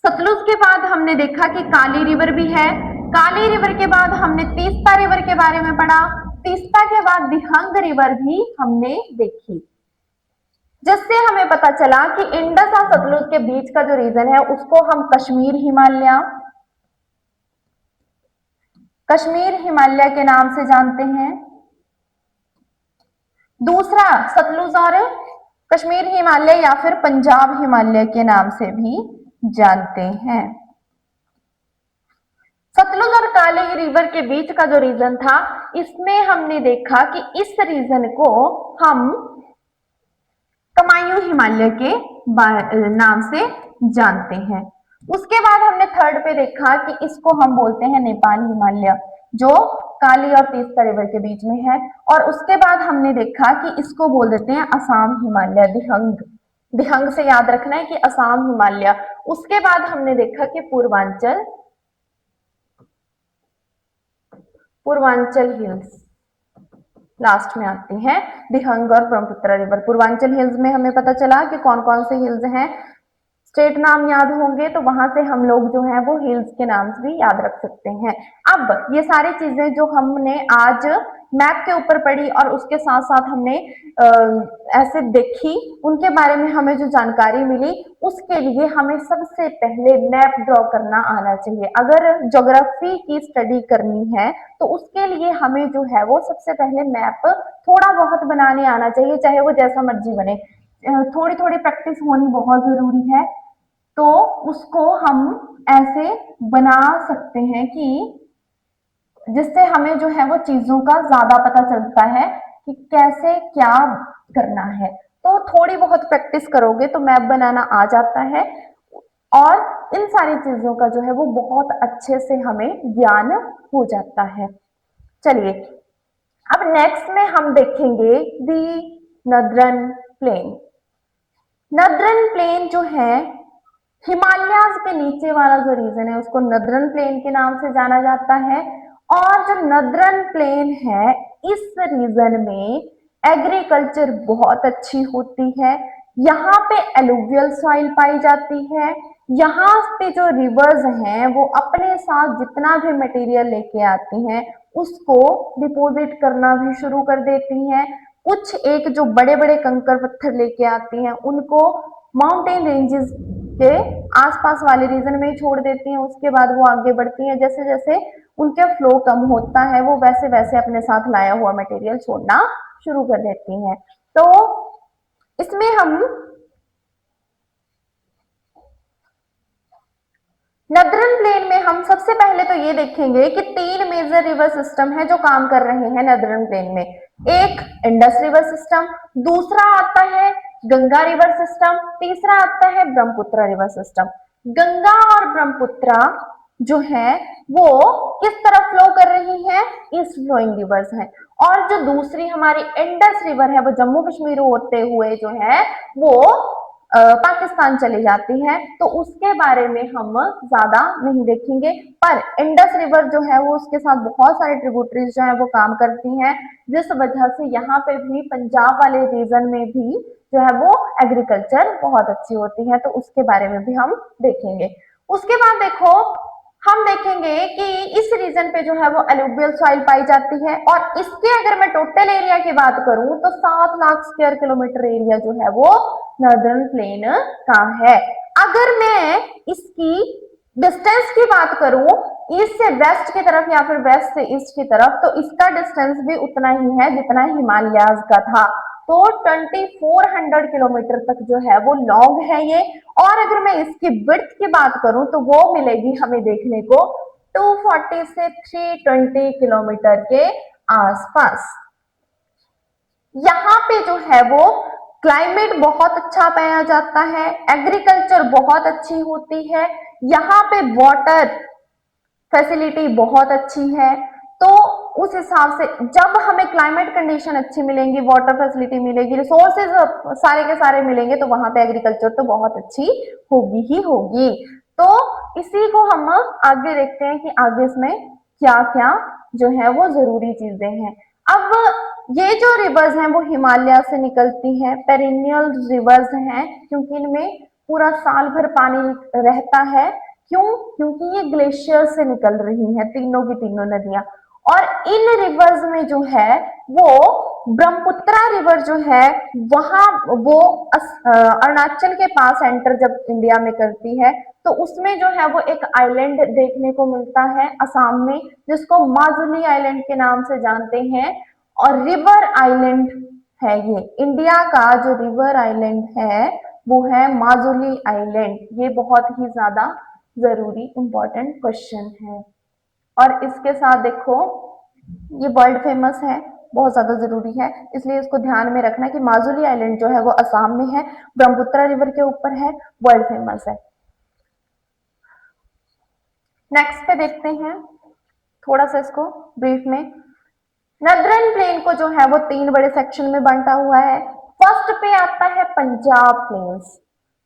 सतलुज के बाद हमने देखा कि काली रिवर भी है। काली रिवर के बाद हमने तीस्ता रिवर के बारे में पढ़ा। तीस्ता के बाद दिहंग रिवर भी हमने देखी, जिससे हमें पता चला कि इंडस और सतलुज के बीच का जो रीजन है उसको हम कश्मीर हिमालय के नाम से जानते हैं। दूसरा, सतलुज और कश्मीर हिमालय या फिर पंजाब हिमालय के नाम से भी जानते हैं। सतलुज और काली रिवर के बीच का जो रीजन था, इसमें हमने देखा कि इस रीजन को हम कमायूं हिमालय के नाम से जानते हैं। उसके बाद हमने थर्ड पे देखा कि इसको हम बोलते हैं नेपाल हिमालय, जो काली और तीस्ता रिवर के बीच में है। और उसके बाद हमने देखा कि इसको बोल देते हैं असम हिमालय, दिहंग। दिहंग से याद रखना है कि असम हिमालय। उसके बाद हमने देखा कि पूर्वांचल हिल्स लास्ट में आती हैं, दिहंग और ब्रह्मपुत्र रिवर। पूर्वांचल हिल्स में हमें पता चला कि कौन कौन से हिल्स हैं। स्टेट नाम याद होंगे तो वहां से हम लोग जो है वो हिल्स के नाम से भी याद रख सकते हैं। अब ये सारी चीजें जो हमने आज मैप के ऊपर पढ़ी और उसके साथ साथ हमने ऐसे देखी, उनके बारे में हमें जो जानकारी मिली, उसके लिए हमें सबसे पहले मैप ड्रॉ करना आना चाहिए। अगर ज्योग्राफी की स्टडी करनी है तो उसके लिए हमें जो है वो सबसे पहले मैप थोड़ा बहुत बनाने आना चाहिए, चाहे वो जैसा मर्जी बने। थोड़ी थोड़ी प्रैक्टिस होनी बहुत जरूरी है। तो उसको हम ऐसे बना सकते हैं कि जिससे हमें जो है वो चीजों का ज्यादा पता चलता है कि कैसे क्या करना है। तो थोड़ी बहुत प्रैक्टिस करोगे तो मैप बनाना आ जाता है और इन सारी चीजों का जो है वो बहुत अच्छे से हमें ज्ञान हो जाता है। चलिए, अब नेक्स्ट में हम देखेंगे दी नदरन प्लेन। नदरन प्लेन जो है, हिमालयाज के नीचे वाला जो रीजन है उसको नदरन प्लेन के नाम से जाना जाता है। और जो नदरन प्लेन है, इस रीजन में एग्रीकल्चर बहुत अच्छी होती है। यहाँ पे एलुवियल सॉइल पाई जाती है। यहाँ पे जो रिवर्स हैं वो अपने साथ जितना भी मटेरियल लेके आती हैं उसको डिपोजिट करना भी शुरू कर देती हैं। कुछ एक जो बड़े बड़े कंकर पत्थर लेके आती हैं उनको माउंटेन रेंजेस के आसपास वाले रीजन में ही छोड़ देती हैं। उसके बाद वो आगे बढ़ती हैं, जैसे जैसे उनके फ्लो कम होता है वो वैसे वैसे अपने साथ लाया हुआ मटेरियल छोड़ना शुरू कर देती हैं। तो इसमें हम नदरन प्लेन में हम सबसे पहले तो ये देखेंगे कि 3 मेजर रिवर सिस्टम है जो काम कर रहे हैं नदरन प्लेन में। एक इंडस रिवर सिस्टम, दूसरा आता है गंगा रिवर सिस्टम, तीसरा आता है ब्रह्मपुत्र रिवर सिस्टम। गंगा और ब्रह्मपुत्र जो है वो किस तरफ फ्लो कर रही है? ईस्ट फ्लोइंग रिवर्स हैं। और जो दूसरी हमारी इंडस रिवर है वो जम्मू कश्मीर होते हुए जो है वो पाकिस्तान चली जाती है। तो उसके बारे में हम ज्यादा नहीं देखेंगे, पर इंडस रिवर जो है वो उसके साथ बहुत सारे ट्रिब्यूटरीज जो है वो काम करती हैं, जिस वजह से यहाँ पे भी पंजाब वाले रीजन में भी जो है वो एग्रीकल्चर बहुत अच्छी होती है। तो उसके बारे में भी हम देखेंगे। उसके बाद देखो, हम देखेंगे कि इस रीजन पे जो है वो एलुवियल सॉइल पाई जाती है। और इसके अगर मैं टोटल एरिया की बात करूं तो 7 लाख स्क्वायर किलोमीटर एरिया जो है वो नॉर्दर्न प्लेन का है। अगर मैं इसकी डिस्टेंस की बात करूं ईस्ट से वेस्ट की तरफ या फिर वेस्ट से ईस्ट की तरफ, तो इसका डिस्टेंस भी उतना ही है जितना हिमालयाज का था। तो 2400 किलोमीटर तक जो है वो लॉन्ग है ये। और अगर मैं इसकी विड्थ की बात करूं तो वो मिलेगी हमें देखने को 240 से 320 किलोमीटर के आसपास। यहाँ पे जो है वो क्लाइमेट बहुत अच्छा पाया जाता है, एग्रीकल्चर बहुत अच्छी होती है। यहाँ पे वाटर फैसिलिटी बहुत अच्छी है। तो उस हिसाब से जब हमें क्लाइमेट कंडीशन अच्छी मिलेंगी, वाटर फैसिलिटी मिलेगी, रिसोर्सेज सारे के सारे मिलेंगे, तो वहां पे एग्रीकल्चर तो बहुत अच्छी होगी ही होगी। तो इसी को हम आगे देखते हैं कि आगे इसमें क्या क्या जो है वो जरूरी चीजें हैं। अब ये जो रिवर्स हैं वो हिमालय से निकलती हैं, पेरिनियल रिवर्स हैं, क्योंकि इनमें पूरा साल भर पानी रहता है। क्यों? क्योंकि ये ग्लेशियर से निकल रही हैं तीनों की तीनों नदियां। और इन रिवर्स में जो है वो ब्रह्मपुत्रा रिवर जो है वहां वो अरुणाचल के पास एंटर जब इंडिया में करती है, तो उसमें जो है वो एक आइलैंड देखने को मिलता है असम में, जिसको माजुली आइलैंड के नाम से जानते हैं। और रिवर आइलैंड है ये, इंडिया का जो रिवर आइलैंड है वो है माजुली आइलैंड। ये बहुत ही ज्यादा जरूरी इंपॉर्टेंट क्वेश्चन है। और इसके साथ देखो ये वर्ल्ड फेमस है, बहुत ज्यादा जरूरी है, इसलिए इसको ध्यान में रखना कि माजुली आइलैंड जो है वो असम में है, ब्रह्मपुत्रा रिवर के ऊपर है, वर्ल्ड फेमस है। नेक्स्ट पे देखते हैं थोड़ा सा इसको ब्रीफ में। नदरन प्लेन को जो है वो तीन बड़े सेक्शन में बांटा हुआ है। फर्स्ट पे आता है पंजाब प्लेन्स,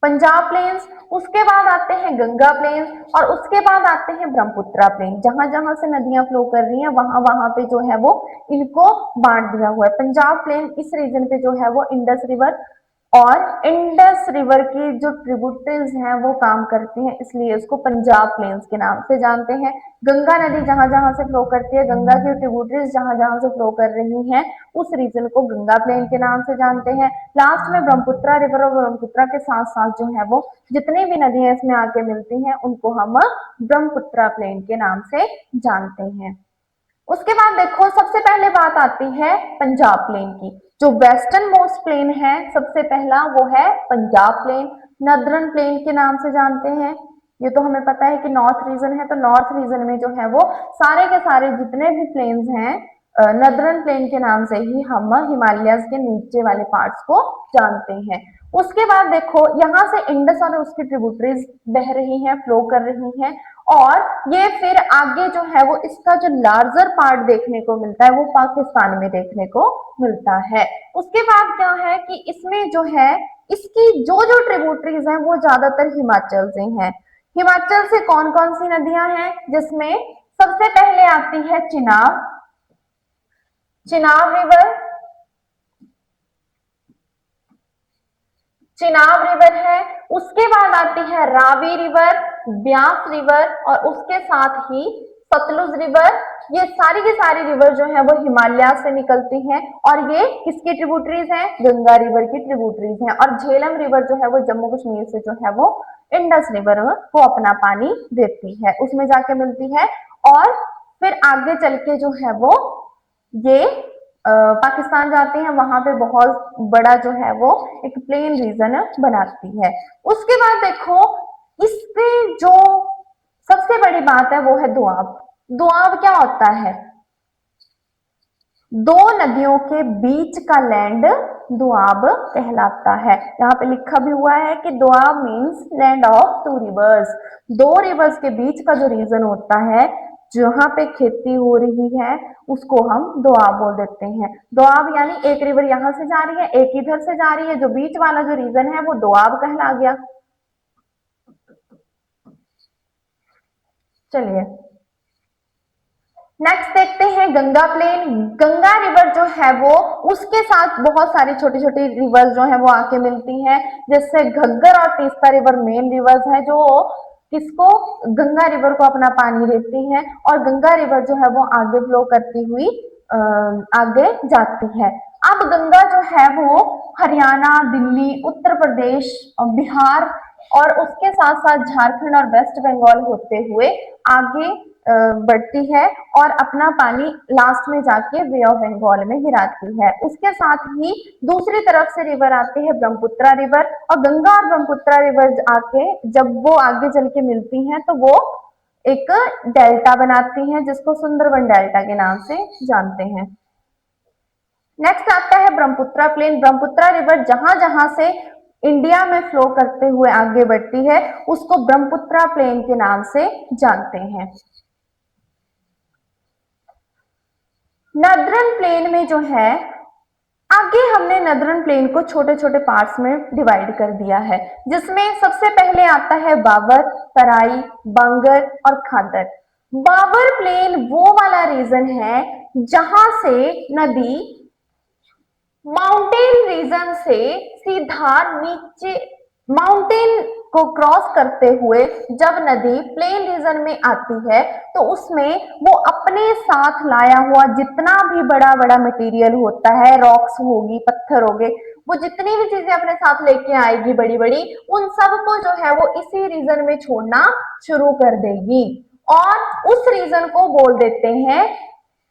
पंजाब प्लेन्स, उसके बाद आते हैं गंगा प्लेन्स, और उसके बाद आते हैं ब्रह्मपुत्रा प्लेन। जहां जहां से नदियां फ्लो कर रही हैं वहां वहां पे जो है वो इनको बांट दिया हुआ है। पंजाब प्लेन इस रीजन पे जो है वो इंडस रिवर और इंडस रिवर की जो ट्रिब्यूटरीज हैं वो काम करती हैं, इसलिए इसको पंजाब प्लेन्स के नाम से जानते हैं। गंगा नदी जहां जहां से फ्लो करती है, गंगा की ट्रिब्यूटरीज जहां जहां से फ्लो कर रही हैं, उस रीजन को गंगा प्लेन के नाम से जानते हैं। लास्ट में ब्रह्मपुत्रा रिवर, और ब्रह्मपुत्रा के साथ साथ जो है वो जितनी भी नदियां इसमें आके मिलती हैं उनको हम ब्रह्मपुत्रा प्लेन के नाम से जानते हैं। उसके बाद देखो सबसे पहले बात आती है पंजाब प्लेन की। जो वेस्टर्न मोस्ट प्लेन है सबसे पहला वो है पंजाब प्लेन, नदरन प्लेन के नाम से जानते हैं। ये तो हमें पता है कि नॉर्थ रीजन है, तो नॉर्थ रीजन में जो है वो सारे के सारे जितने भी प्लेन्स हैं नदरन प्लेन के नाम से ही हम हिमालयस के नीचे वाले पार्ट्स को जानते हैं। उसके बाद देखो यहाँ से इंडस और उसकी ट्रिब्यूटरीज बह रही हैं, फ्लो कर रही हैं, और ये फिर आगे जो है वो इसका जो लार्जर पार्ट देखने को मिलता है वो पाकिस्तान में देखने को मिलता है। उसके बाद क्या है कि इसमें जो है इसकी जो जो ट्रिब्यूटरीज हैं वो ज्यादातर हिमाचल से हैं। हिमाचल से कौन कौन सी नदियां हैं, जिसमें सबसे पहले आती है चिनाब, चिनाब रिवर, चिनाब रिवर है। उसके बाद आती है रावी रिवर, ब्यास रिवर, और उसके साथ ही सतलुज रिवर। ये सारी की सारी रिवर जो है वो हिमालय से निकलती हैं, और ये किसकी ट्रिब्यूटरीज हैं? गंगा रिवर की ट्रिब्यूटरीज हैं। और झेलम रिवर जो है वो जम्मू कश्मीर से जो है वो इंडस रिवर को अपना पानी देती है, उसमें जाके मिलती है। और फिर आगे चल के जो है वो ये पाकिस्तान जाते हैं, वहां पे बहुत बड़ा जो है वो एक प्लेन रीजन बनाती है। उसके बाद देखो इसपे जो सबसे बड़ी बात है वो है दोआब। दोआब क्या होता है? दो नदियों के बीच का लैंड दोआब कहलाता है। यहाँ पे लिखा भी हुआ है कि Doab means land of two rivers. दो रिवर्स के बीच का जो रीजन होता है जहां पे खेती हो रही है उसको हम दोआब बोल देते हैं। दोआब यानी एक रिवर यहां से जा रही है, एक इधर से जा रही है, जो बीच वाला जो रीजन है वो दोआब कहला गया। चलिए नेक्स्ट देखते हैं गंगा प्लेन। गंगा रिवर जो है वो उसके साथ बहुत सारी छोटी छोटी रिवर्स जो है वो आके मिलती हैं, जैसे घग्गर और तीस्ता रिवर मेन रिवर्स है जो किसको? गंगा रिवर को अपना पानी देती हैं, और गंगा रिवर जो है वो आगे फ्लो करती हुई आगे जाती है। अब गंगा जो है वो हरियाणा, दिल्ली, उत्तर प्रदेश, बिहार और उसके साथ साथ झारखंड और वेस्ट बंगाल होते हुए आगे बढ़ती है, और अपना पानी लास्ट में जाके बे ऑफ बंगाल में गिराती है। उसके साथ ही दूसरी तरफ से रिवर आती है ब्रह्मपुत्रा रिवर, और गंगा और ब्रह्मपुत्रा रिवर आके जब वो आगे चल के मिलती हैं तो वो एक डेल्टा बनाती हैं, जिसको सुंदरबन डेल्टा के नाम से जानते हैं। नेक्स्ट आता है ब्रह्मपुत्रा प्लेन। ब्रह्मपुत्रा रिवर जहां जहां से इंडिया में फ्लो करते हुए आगे बढ़ती है उसको ब्रह्मपुत्रा प्लेन के नाम से जानते हैं। नर्दर्न प्लेन में जो है, आगे हमने नर्दर्न प्लेन को छोटे छोटे पार्ट्स में डिवाइड कर दिया है, जिसमें सबसे पहले आता है बाबर, तराई, बंगर और खादर। बाबर प्लेन वो वाला रीजन है जहां से नदी माउंटेन रीजन से सीधा नीचे, माउंटेन को क्रॉस करते हुए जब नदी प्लेन रीजन में आती है तो उसमें वो अपने साथ लाया हुआ जितना भी बड़ा बड़ा मटेरियल होता है, रॉक्स होगी, पत्थर हो गए, वो जितनी भी चीजें अपने साथ लेके आएगी बड़ी बड़ी, उन सबको जो है वो इसी रीजन में छोड़ना शुरू कर देगी और उस रीजन को बोल देते हैं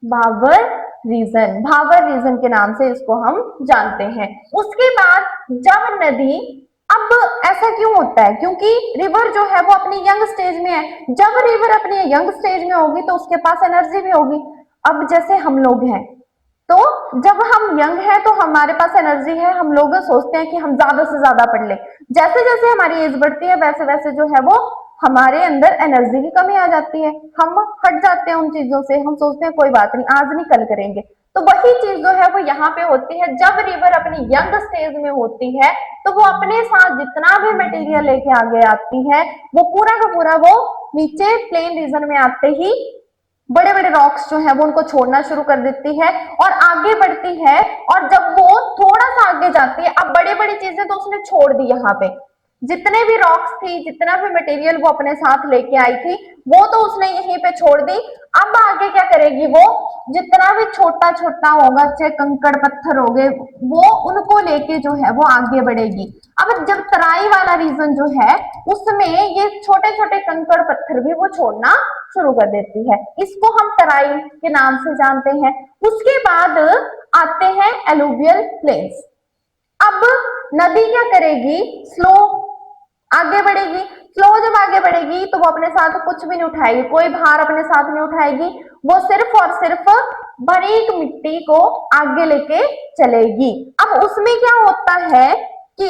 भावर रीजन। भावर रीजन के नाम से इसको हम जानते हैं। उसके बाद जब नदी, अब ऐसा क्यों होता है, क्योंकि रिवर जो है वो अपनी यंग स्टेज में है। जब रिवर अपनी यंग स्टेज में होगी तो उसके पास एनर्जी भी होगी। अब जैसे हम लोग हैं, तो जब हम यंग हैं तो हमारे पास एनर्जी है, हम लोग सोचते हैं कि हम ज्यादा से ज्यादा पढ़ लें। जैसे जैसे हमारी एज बढ़ती है वैसे वैसे जो है वो हमारे अंदर एनर्जी की कमी आ जाती है, हम हट जाते हैं उन चीजों से, हम सोचते हैं कोई बात नहीं, आज नहीं कल करेंगे। तो वही चीज जो है वो यहाँ पे होती है, जब रिवर अपनी यंग स्टेज में होती है तो वो अपने साथ जितना भी मटेरियल लेके आगे आती है वो पूरा का पूरा वो नीचे प्लेन रीजन में आते ही बड़े बड़े रॉक्स जो है वो उनको छोड़ना शुरू कर देती है और आगे बढ़ती है। और जब वो थोड़ा सा आगे जाती है, अब बड़ी बड़ी चीजें तो उसने छोड़ दी, यहाँ पे जितने भी रॉक्स थी, जितना भी मटेरियल वो अपने साथ लेके आई थी वो तो उसने यहीं पे छोड़ दी। अब आगे क्या करेगी वो, जितना भी छोटा छोटा होगा, चाहे कंकड़ पत्थर हो गए, वो उनको लेके जो है वो आगे बढ़ेगी। अब जब तराई वाला रीजन जो है उसमें ये छोटे छोटे कंकड़ पत्थर भी वो छोड़ना शुरू कर देती है, इसको हम तराई के नाम से जानते हैं। उसके बाद आते हैं एलुवियल प्लेन्स। अब नदी क्या करेगी, स्लो आगे बढ़ेगी। स्लो जब आगे बढ़ेगी तो वो अपने साथ कुछ भी नहीं उठाएगी, कोई भार अपने साथ नहीं उठाएगी, वो सिर्फ और सिर्फ बारीक मिट्टी को आगे लेके चलेगी। अब उसमें क्या होता है कि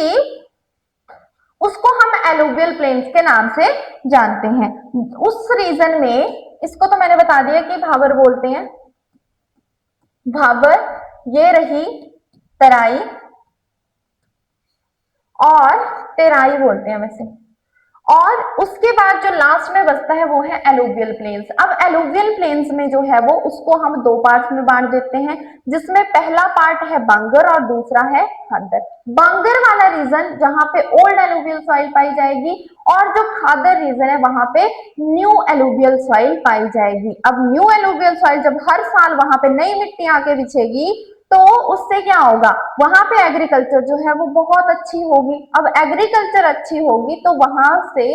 उसको हम एलुवियल प्लेन्स के नाम से जानते हैं। उस रीजन में, इसको तो मैंने बता दिया कि भावर बोलते हैं, भावर, ये रही तराई और तेराई बोलते हैं वैसे। और उसके बाद जो लास्ट में बचता है वो है एलुवियल प्लेन्स। अब एलुवियल प्लेन्स में जो है वो उसको हम दो पार्ट्स में बांट देते हैं, जिसमें पहला पार्ट है बांगर और दूसरा है खादर। बांगर वाला रीजन जहां पे ओल्ड एलुवियल सॉइल पाई जाएगी और जो खादर रीजन है वहां पे न्यू एलुवियल सॉइल पाई जाएगी। अब न्यू एलुवियल सॉइल जब हर साल वहां पे नई मिट्टी आके बिछेगी तो उससे क्या होगा, वहां पे एग्रीकल्चर जो है वो बहुत अच्छी होगी। अब एग्रीकल्चर अच्छी होगी तो वहां से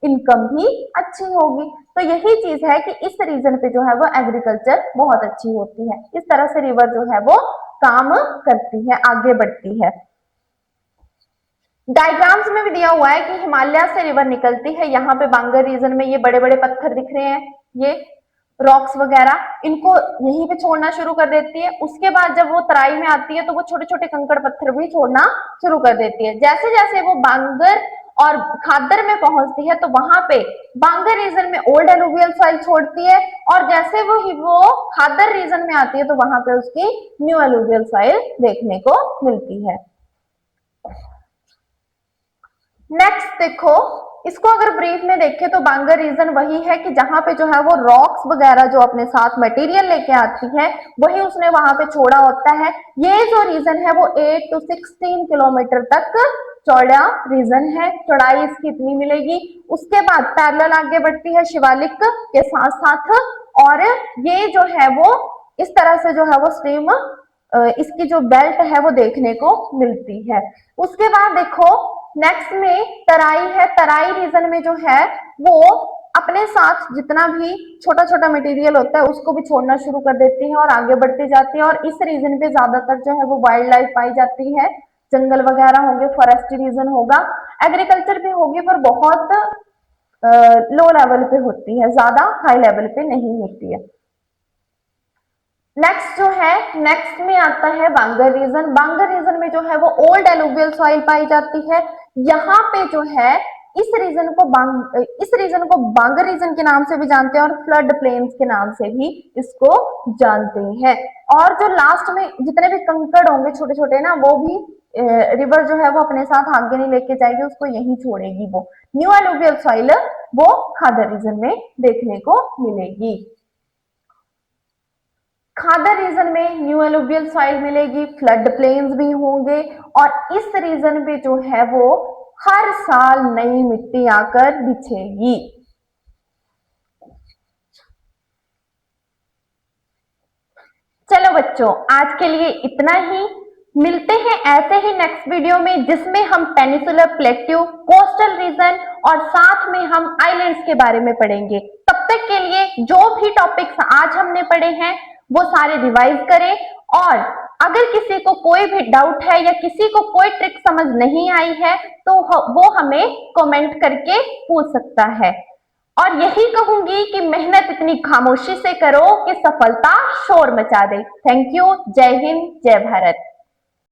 इनकम भी अच्छी होगी। तो यही चीज है कि इस रीजन पे जो है वो एग्रीकल्चर बहुत अच्छी होती है। इस तरह से रिवर जो है वो काम करती है, आगे बढ़ती है। डायग्राम्स में भी दिया हुआ है कि हिमालय से रिवर निकलती है, यहाँ पे बांगर रीजन में ये बड़े बड़े पत्थर दिख रहे हैं, ये रॉक्स वगैरह, इनको यहीं पे छोड़ना शुरू कर देती है। उसके बाद जब वो तराई में आती है तो वो छोटे छोटे कंकड़ पत्थर भी छोड़ना शुरू कर देती है। जैसे जैसे वो बांगर और खादर में पहुंचती है तो वहां पे बांगर रीजन में ओल्ड एलुवियल सॉइल छोड़ती है और जैसे वो खादर रीजन में आती है तो वहां पे उसकी न्यू एलुवियल सॉइल देखने को मिलती है। नेक्स्ट देखो, इसको अगर ब्रीफ में देखें तो बांगर रीजन वही है कि जहां पे जो है वो रॉक्स वगैरह जो अपने साथ मटेरियल लेके आती है वही उसने वहां पे छोड़ा होता है। ये जो रीजन है वो 8 to 16 किलोमीटर तक चौड़ा रीजन है, चौड़ाई इसकी इतनी मिलेगी। उसके बाद पैरेलल आगे बढ़ती है शिवालिक के साथ साथ और ये जो है वो इस तरह से जो है वो स्ट्रीम, इसकी जो बेल्ट है वो देखने को मिलती है। उसके बाद देखो नेक्स्ट में तराई है। तराई रीजन में जो है वो अपने साथ जितना भी छोटा छोटा मटेरियल होता है उसको भी छोड़ना शुरू कर देती है और आगे बढ़ती जाती है। और इस रीजन पे ज्यादातर जो है वो वाइल्ड लाइफ पाई जाती है, जंगल वगैरह होंगे, फॉरेस्ट रीजन होगा, एग्रीकल्चर भी होगी पर बहुत लो लेवल पे होती है, ज्यादा हाई लेवल पे नहीं होती है। नेक्स्ट जो है, नेक्स्ट में आता है बांगर रीजन। बांगर रीजन में जो है वो ओल्ड एलुवियल सॉइल पाई जाती है। यहाँ पे जो है इस रीजन को बांगर रीजन के नाम से भी जानते हैं और फ्लड प्लेन्स के नाम से भी इसको जानते हैं। और जो लास्ट में जितने भी कंकड़ होंगे छोटे छोटे ना, वो भी रिवर जो है वो अपने साथ आगे नहीं लेके जाएगी, उसको यहीं छोड़ेगी। वो न्यू एलुवियल सॉइल वो खादर रीजन में देखने को मिलेगी। खादर रीजन में न्यू एलुवियल सॉइल मिलेगी, फ्लड प्लेन्स भी होंगे और इस रीजन पे जो है वो हर साल नई मिट्टी आकर बिछेगी। चलो बच्चों, आज के लिए इतना ही। मिलते हैं ऐसे ही नेक्स्ट वीडियो में, जिसमें हम पेनिसुलर प्लेट्यू, कोस्टल रीजन और साथ में हम आइलैंड्स के बारे में पढ़ेंगे। तब तक के लिए जो भी टॉपिक्स आज हमने पढ़े हैं वो सारे रिवाइज करें, और अगर किसी को कोई भी डाउट है या किसी को कोई ट्रिक समझ नहीं आई है तो वो हमें कमेंट करके पूछ सकता है। और यही कहूंगी कि मेहनत इतनी खामोशी से करो कि सफलता शोर मचा दे। Thank you. जय हिंद, जय भारत।